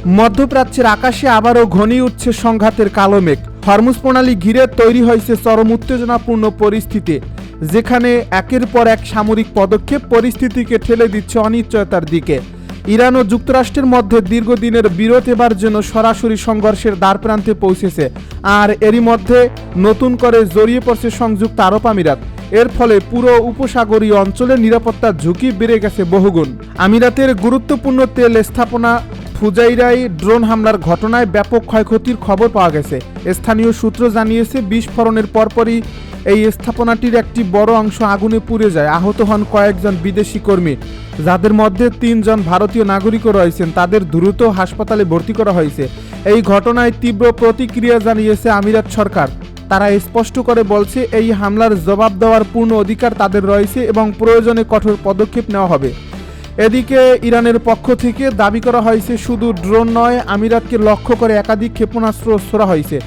মধ্যপ্রাচ্যের আকাশে আবারও ঘনিয়ে উঠছে সংঘাতের কালো মেঘ। হরমুজ প্রণালী ঘিরে তৈরি হয়েছে চরম উত্তেজনাপূর্ণ পরিস্থিতি, যেখানে একের পর এক সামরিক পদক্ষেপ পরিস্থিতিকে ঠেলে দিচ্ছে অনিশ্চয়তার দিকে। ইরান ও যুক্তরাষ্ট্রের মধ্যে দীর্ঘদিনের বিরোধ এবার যেন সরাসরি সংঘর্ষের দ্বারপ্রান্তে পৌঁছেছে, আর এরই মধ্যে নতুন করে জড়িয়ে পড়ছে সংযুক্ত আরব আমিরাত। এর ফলে পুরো উপসাগরীয় অঞ্চলের নিরাপত্তার ঝুঁকি বেড়ে গেছে বহুগুণ। আমিরাতের গুরুত্বপূর্ণ তেল স্থাপনা ফুজাইরায় ড্রোন হামলার ঘটনায় ব্যাপক ক্ষয়ক্ষতির খবর পাওয়া গেছে। স্থানীয় সূত্র জানিয়েছে, বিস্ফোরণের পরপরই এই স্থাপনাটির একটি বড় অংশ আগুনে পুড়ে যায়। আহত হন কয়েকজন বিদেশি কর্মী, যাদের মধ্যে 3 জন ভারতীয় নাগরিকও রয়েছেন। তাদের দ্রুত হাসপাতালে ভর্তি করা হয়েছে। এই ঘটনায় তীব্র প্রতিক্রিয়া জানিয়েছে আমিরাত সরকার। তারা স্পষ্ট করে বলছে, এই হামলার জবাব দেওয়ার পূর্ণ অধিকার তাদের রয়েছে এবং প্রয়োজনে কঠোর পদক্ষেপ নেওয়া হবে। এদিকে ইরানের পক্ষ থেকে দাবি করা হয়েছে, শুধু ড্রোন নয়, আমিরাতকে লক্ষ্য করে একাধিক ক্ষেপণাস্ত্র ছোড়া হয়েছে।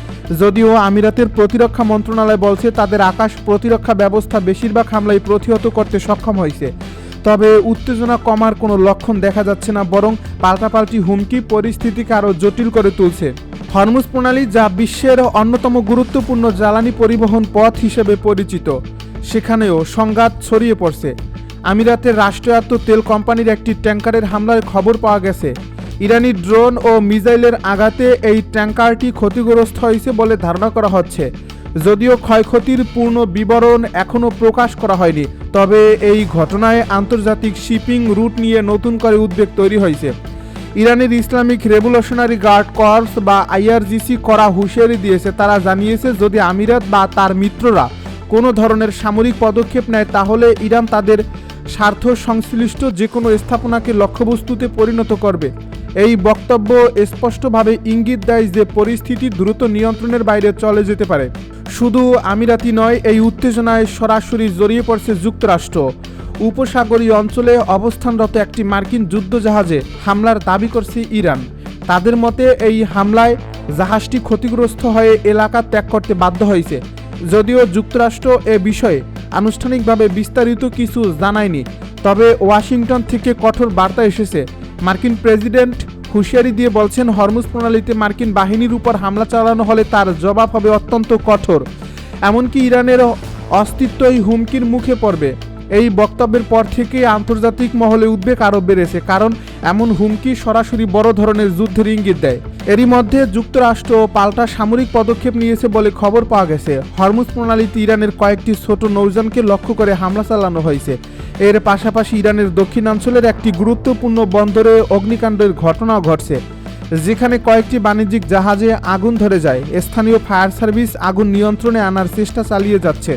যদিও আমিরাতের প্রতিরক্ষা মন্ত্রণালয় বলছে, তাদের আকাশ প্রতিরক্ষা ব্যবস্থা বেশিরভাগ হামলাই প্রতিহত করতে সক্ষম হয়েছে। তবে উত্তেজনা কমার কোনো লক্ষণ দেখা যাচ্ছে না, বরং পাল্টাপাল্টি হুমকি পরিস্থিতিকে আরও জটিল করে তুলছে। হরমুজ প্রণালী, যা বিশ্বের অন্যতম গুরুত্বপূর্ণ জ্বালানি পরিবহন পথ হিসেবে পরিচিত, সেখানেও সংঘাত ছড়িয়ে পড়ছে। আমিরাতের রাষ্ট্রায়ত্ত তেল কোম্পানির একটি ট্যাঙ্কারের হামলার খবর পাওয়া গেছে। ইরানি ড্রোন ও মিসাইলের আঘাতে এই ট্যাঙ্কারটি ক্ষতিগ্রস্ত হয়েছে বলে ধারণা করা হচ্ছে। যদিও ক্ষয়ক্ষতির পূর্ণ বিবরণ এখনও প্রকাশ করা হয়নি, তবে এই ঘটনায় আন্তর্জাতিক শিপিং রুট নিয়ে নতুন করে উদ্বেগ তৈরি হয়েছে। ইরানের ইসলামিক রেভলিউশনারি গার্ড কর্পস বা IRGC কড়া হুঁশিয়ারি দিয়েছে। তারা জানিয়েছে, যদি আমিরাত বা তার মিত্ররা কোনো ধরনের সামরিক পদক্ষেপ নেয়, তাহলে ইরান তাদের স্বার্থ সংশ্লিষ্ট যে কোনো স্থাপনাকে লক্ষ্যবস্তুতে পরিণত করবে। এই বক্তব্য স্পষ্টভাবে ইঙ্গিত দেয় যে পরিস্থিতি দ্রুত নিয়ন্ত্রণের বাইরে চলে যেতে পারে। শুধু আমিরাতই নয়, এই উত্তেজনায় সরাসরি জড়িয়ে পড়ছে যুক্তরাষ্ট্র। উপসাগরীয় অঞ্চলে অবস্থানরত একটি মার্কিন যুদ্ধজাহাজে হামলার দাবি করছে ইরান। তাদের মতে, এই হামলায় জাহাজটি ক্ষতিগ্রস্ত হয়ে এলাকা ত্যাগ করতে বাধ্য হয়েছে। যদিও যুক্তরাষ্ট্র এ বিষয়ে আনুষ্ঠানিকভাবে বিস্তারিত কিছু জানায়নি, তবে ওয়াশিংটন থেকে কঠোর বার্তা এসেছে। মার্কিন প্রেসিডেন্ট হুঁশিয়ারি দিয়ে বলছেন, হরমুজ প্রণালীতে মার্কিন বাহিনীর উপর হামলা চালানো হলে তার জবাব হবে অত্যন্ত কঠোর। এমনকি ইরানের অস্তিত্বই হুমকির মুখে পড়বে। এই বক্তব্যের পর থেকে আন্তর্জাতিক মহলে উদ্বেগ আরও বেড়েছে, কারণ এমন হুমকি সরাসরি বড় ধরনের যুদ্ধের ইঙ্গিত দেয়। এরই মধ্যে যুক্তরাষ্ট্র পাল্টা সামরিক পদক্ষেপ নিয়েছে বলে খবর পাওয়া গেছে। হরমুজ প্রণালীতে ইরানের কয়েকটি ছোট নৌযানকে লক্ষ্য করে হামলা চালানো হয়েছে। এর পাশাপাশি ইরানের দক্ষিণাঞ্চলের একটি গুরুত্বপূর্ণ বন্দরে অগ্নিকাণ্ডের ঘটনাও ঘটছে, যেখানে কয়েকটি বাণিজ্যিক জাহাজে আগুন ধরে যায়। স্থানীয় ফায়ার সার্ভিস আগুন নিয়ন্ত্রণে আনার চেষ্টা চালিয়ে যাচ্ছে,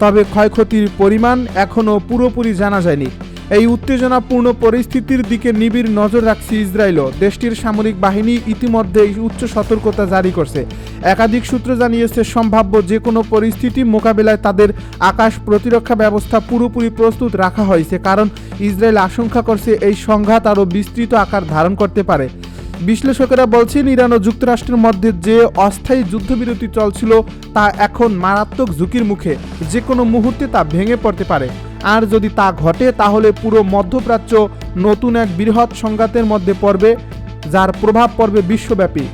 তবে ক্ষয়ক্ষতির পরিমাণ এখনও পুরোপুরি জানা যায়নি। এই উত্তেজনাপূর্ণ পরিস্থিতির দিকে নিবিড় নজর রাখছে ইসরায়েলও। দেশটির সামরিক বাহিনী ইতিমধ্যেই উচ্চ সতর্কতা জারি করছে। একাধিক সূত্র জানিয়েছে, সম্ভাব্য যে কোনো পরিস্থিতি মোকাবেলায় তাদের আকাশ প্রতিরক্ষা ব্যবস্থা পুরোপুরি প্রস্তুত রাখা হয়েছে, কারণ ইসরায়েল আশঙ্কা করছে এই সংঘাত আরও বিস্তৃত আকার ধারণ করতে পারে। বিশ্লেষকেরা বলছেন, ইরান ও যুক্তরাষ্ট্রের মধ্যে যে অস্থায়ী যুদ্ধবিরতি চলছিল, তা এখন মারাত্মক ঝুঁকির মুখে। যে কোনো মুহূর্তে তা ভেঙে পড়তে পারে। আর যদি তা ঘটে, তাহলে পুরো মধ্যপ্রাচ্য নতুন এক বৃহৎ সংঘাতের মধ্যে পড়বে, যার প্রভাব পড়বে বিশ্বব্যাপী।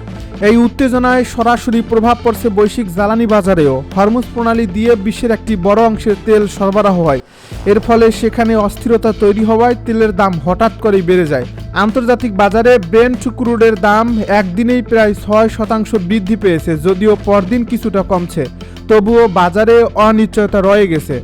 এই উত্তেজনায় সরাসরি প্রভাব পড়ছে বৈশ্বিক জ্বালানি বাজারেও। হরমুজ প্রণালী দিয়ে বিশ্বের একটি বড় অংশের তেল সরবরাহ হয়। এর ফলে সেখানে অস্থিরতা তৈরি হওয়ায় তেলের দাম হঠাৎ করেই বেড়ে যায়। আন্তর্জাতিক বাজারে ব্রেন্ট ক্রুডের দাম একদিনেই প্রায় 6% বৃদ্ধি পেয়েছে। যদিও পরদিন কিছুটা কমছে, তবুও বাজারে অনিশ্চয়তা রয়ে গেছে।